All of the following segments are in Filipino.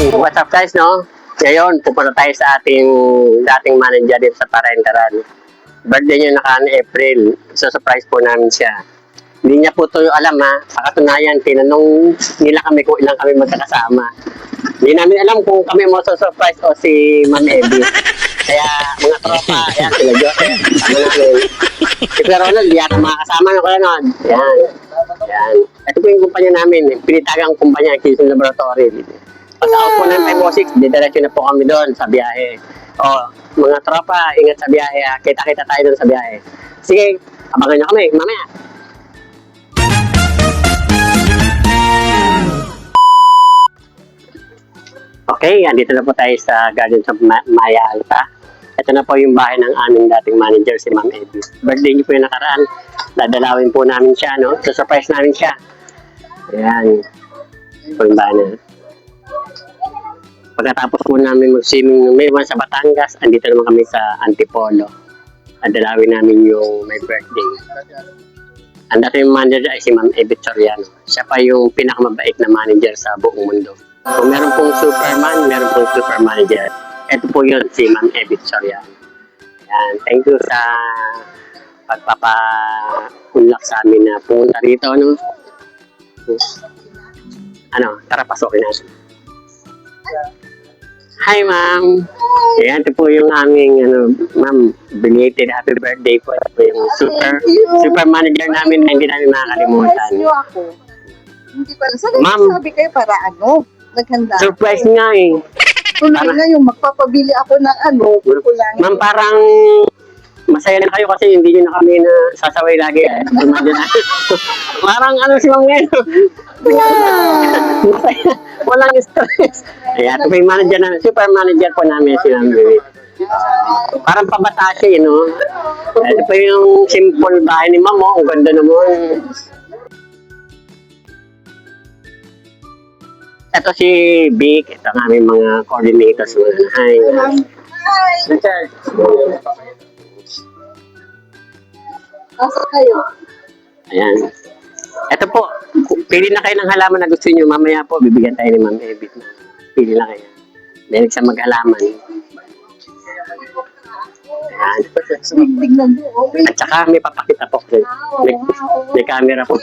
What's up guys, no? Ngayon, pupunta tayo sa ating dating manager dito sa Parentaran. Birthday niya April. So, surprise po namin siya. Hindi niya po ito alam ha. Sa katunayan, tinanong nila kami kung ilang kami magkakasama. Hindi namin alam kung kami mo surprise o si Ma'am Evie. Kaya mga tropa, yan, sila Joseph, sama namin. Si Kuya Ronald, yan ang mga kasama ng Kuya Ronald. Yan. Yan. Ito po yung kumpanya namin. Pinitagang kumpanya, Kilson Laboratory. Pag-out po ng 506, didiretso na po kami doon sa biyahe. O, mga tropa, ingat sa biyahe ha. Kita-kita tayo doon sa biyahe. Sige, abangan nyo kami, mamaya. Okay, andito na po tayo sa Gardens of Maya Alta. Ito na po yung bahay ng aming dating manager, si Ma'am Evie. Birthday niyo po yung nakaraan. Dadalawin po namin siya, no? So, surprise namin siya. Ayan. Ito po yung bahay na. Pagkatapos po namin mag-swimming ng Maywan sa Batangas, andito naman kami sa Antipolo. Dadalawin namin yung my birthday. Ang dating manager ay si Ma'am Evie Soriano. Siya pa yung pinakamabait na manager sa buong mundo. Kung meron pong Superman, meron pong super manager. Ito po yun, si Ma'am Evie Soriano. Yan, thank you sa pagpapaunlak sa amin na pumunta rito, no? Ano, tara pasokin natin. Hi, Ma'am. Ayan, ito po yung aming, Ma'am, belated happy birthday po. Ito po yung super manager namin na hindi namin makakalimutan. Surprise niyo ako. Hindi pa lang. Ma'am. Sabi kayo para naghanda. Surprise nga eh. Tuloy na yung magpapabili ako ng kukulang. Ma'am, parang masaya na kayo kasi hindi nyo na kami na sasaway lagi eh. Parang si Ma'am ngayon. Masaya. Walang stress. Ayan, ito po yung manager namin. Super manager po namin si Ma'am Evie. Parang pabata siya, Ito po yung simple bahay ni Ma'am. Ang ganda naman. Ito si Vic. Ito ang aming mga coordinators. Hi. Richard. Asa kayo? Ayan. Ito po, pili na kayo ng halaman na gusto niyo. Mamaya po, bibigyan tayo ni Ma'am Evie. Pili na kayo. Dahil sa mag-halaman. Ayan. Tignan mo. At saka may papakita po. May camera po.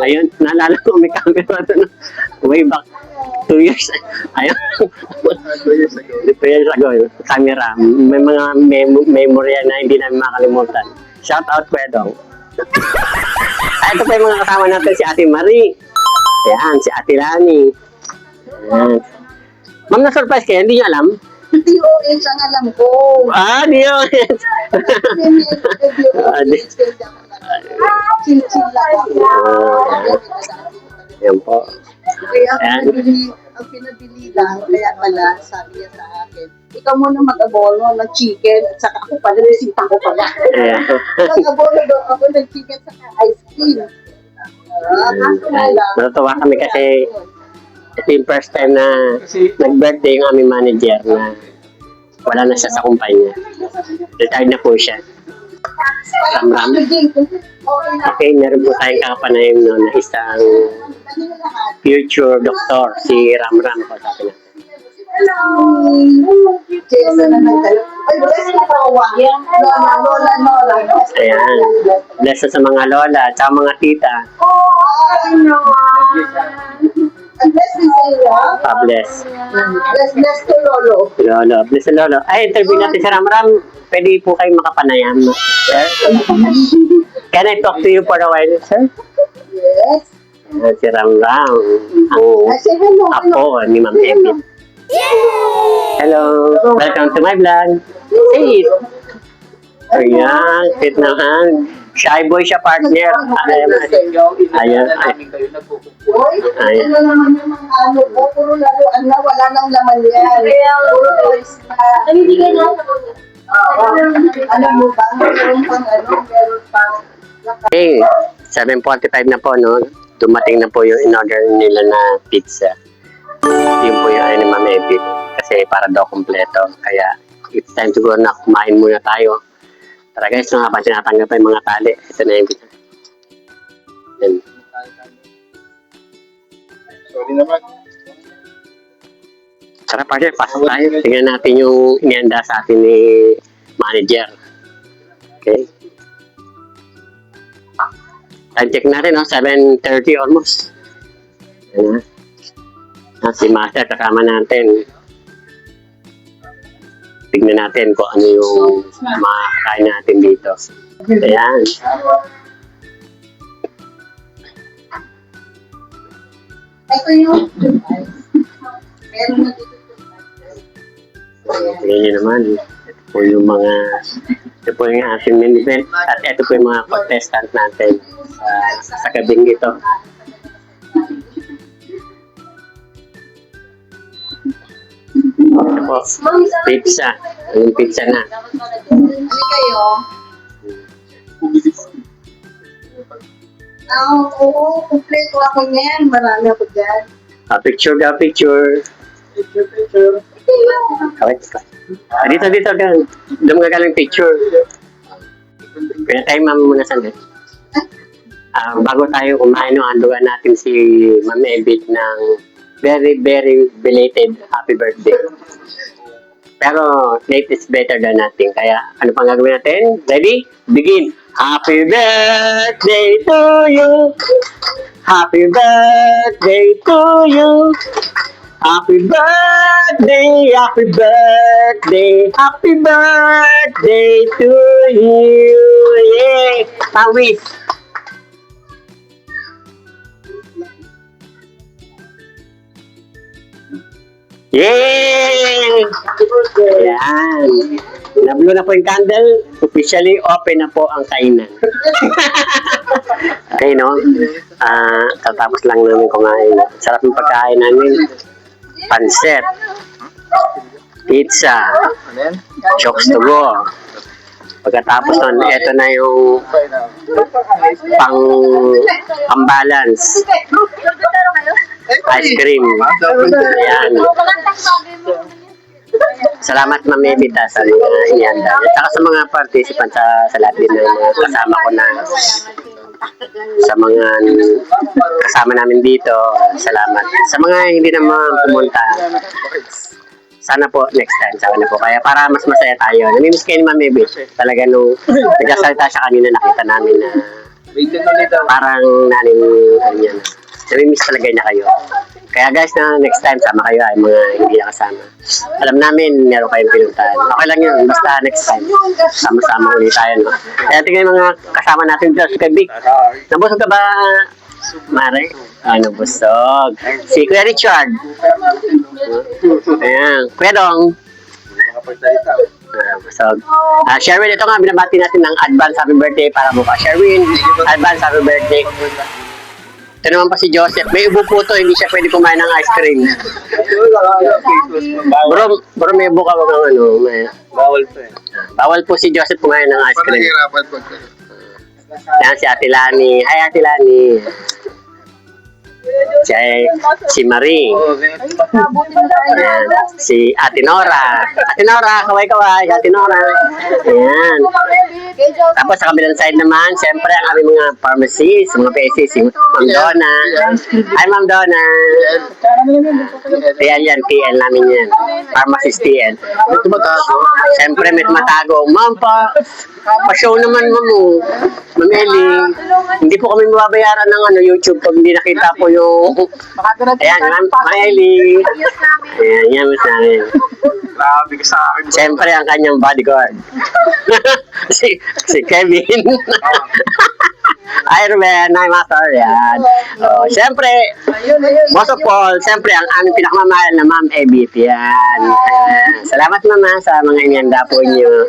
Ayun, naalala ko may camera doon. Way back 2 years. Ayun. 2 years ago. Camera. May mga memorya na hindi namin makalimutan. Shout out, Kwedong. Ito pa yung mga kasama natin, si Ate Marie. Ayan, si Ate Lani. Ayan. Ma'am, na-surprise kayo? Hindi nyo alam? DOH ang alam ko. DOH. Chill-chill lang ako. Ayan po. Kaya ang pinabili lang, kaya pala, sabi niya sa akin, ikaw muna mag-abono ng chicken, at saka ako pala, nasita ko pala. Mag-abono daw ako ng chicken, saka ice cream. Natutuwa kami kasi ito yung first time na nag-birthday yung aming manager na wala na siya sa kumpanya. Retired na po siya. Ram. Okay, meron po tayong kakapanayam na isang future doctor, si Ram. Ko sabi natin. Hello! Jason na nagdalo. Ay, bless mo po. Lola. Ayan. Bless sa mga lola at sa mga tita. Bless me sa iyo. Bless. Bless to Lolo. Lolo. Bless sa Lolo. Ay, interview natin si Ram. Pwede po kayong makapanayam, sir? Can I talk to you for a while, sir? Yes. Si Ram. Ang apo ni Ma'am Evie. Hello! Welcome to my vlog. Say it! Ayan, fit naman. Shy boy siya, partner. Ayan. Ano naman yung mga puro laruan na, wala nang laman yan. Puro toys na. Alam mo ba, meron pang Okay, 7:45 na po, no? Dumating na po yung in-order nila na pizza. Yun po yung ni Ma'am Evie. Kasi para daw kompleto. Kaya, it's time to go na. Kumain muna tayo. Tara guys, nga pa tinatanggap pa yung mga tali. Ito na yung pizza. Yan. Sorry naman. Tara, partner, pasok tayo. Tingnan natin yung inihanda sa atin ni manager. Okay. Time check natin, no? 7:30 almost. Ayan na. Si Master kasama natin. Tignan natin kung ano yung makakain natin dito. Ayan. Ito yung meron na dito. Tingnan nyo naman. Ito po yung ating main event. At ito po yung mga contestant natin sa gabing ito. Ito po, pizza. Yung pizza na. Ano kayo? Oo, kumpleto ako niyan. Marami ako dyan. Picture ka, picture. Picture. Okay. Dito ka. Doon ka galing picture. Kaya tayo muna sandali. Bago tayo kumain, handugan natin si Ma'am Ebit ng very, very belated happy birthday. Pero late is better than nothing. Kaya ano pang gagawin natin? Ready? Begin! Happy birthday to you! Happy birthday to you! Happy birthday, happy birthday, happy birthday to you! Yay! Pawis! Yay! Ayan. Nablo na po yung candle. Officially, open na po ang kainan. Okay, no? Tatapos lang namin kumain. Sarap yung pagkain namin. Pansit. Pizza. Chokes to go. Pagkatapos nun, ito na yung pang-balance. Ice cream. Ayan. Salamat Ma'am Evita sa inihanda. At saka sa mga participants sa lahat din ng mga kasama ko na sa mga kasama namin dito. Salamat. Sa mga hindi naman pumunta, sana po next time. Sana po. Kaya para mas masaya tayo. Namimiss kayo ni Ma'am Evit. Talaga nung nagsasalita siya kanina, nakita namin na parang namimiss talaga niya kayo. Kaya guys, na next time sama kayo ay mga hindi nakasama. Alam namin, meron kayong pinuntahan. Okay lang yun, basta next time. Sama-sama ulit tayo, no? Kaya tingnan yung mga kasama natin dito. Si Vic, nabusog ka ba, Mare? Nabusog. Si Kuya Richard. Ayan. Kuya Dong. Busog. Sherwin, ito nga, binabati natin ng advance happy birthday para bukas. Sherwin, advance happy birthday. Ito naman pa si Joseph. May ubo po to, hindi siya pwede kumain ng ice cream. Bro, may ubo ka ba ng ano? Bawal po eh. Bawal po si Joseph kumain ng ice cream. Nahihirapan po. Yan si Ate Lani. Hi Ate Lani. Si Marie. Ayan. Si Ate Nora. Ate Nora, kaway-kaway. Ate Nora. Ayan. Tapos sa kabilang side naman, siyempre ang aming mga pharmacists, mga PSC, si Ma'am Donna. Hi Ma'am Donna. Yan, TL namin yan. Pharmacist TL. May tumatago. Siyempre may tumatago. Ma'am pa-show naman mo. Ma'am Eli, hindi po kami mababayaran ng YouTube pag hindi nakita po yung... Ayan, Ma'am Eli. Ayan, yan mas namin. Grabe ka sa akin. Siyempre ang kanyang bodyguard. si Kevin. Hi Ruben, hi Master. Yan. Siyempre, most of all, siyempre ang aming pinakamamahal na Ma'am Ebit. Yan. Salamat Mama sa mga inihanda po niyo.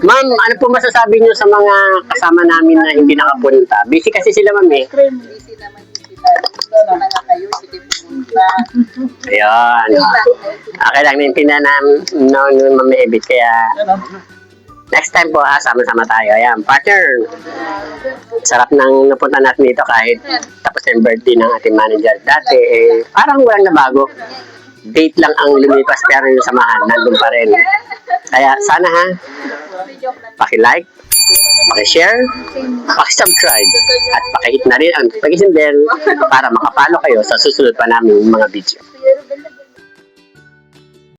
Ma'am, ano po masasabi niyo sa mga kasama namin na hindi nakapunta? Busy kasi sila Ma'am eh. Busy naman sila. Kayo, sige pumunta. Ayun. Okay lang, naintindihan namin Ma'am Ebit. Kaya, next time po sama-sama tayo. Ayan, partner. Sarap nang napunta natin dito kahit tapos yung birthday ng ating manager. Dati, parang walang nabago. Date lang ang lumipas pero yung samahan, nandun pa rin. Kaya sana ha, paki-like, paki-share, paki-subscribe, at paki-hit na rin ang pag-isang bell para makapalo kayo sa susunod pa namin mga video.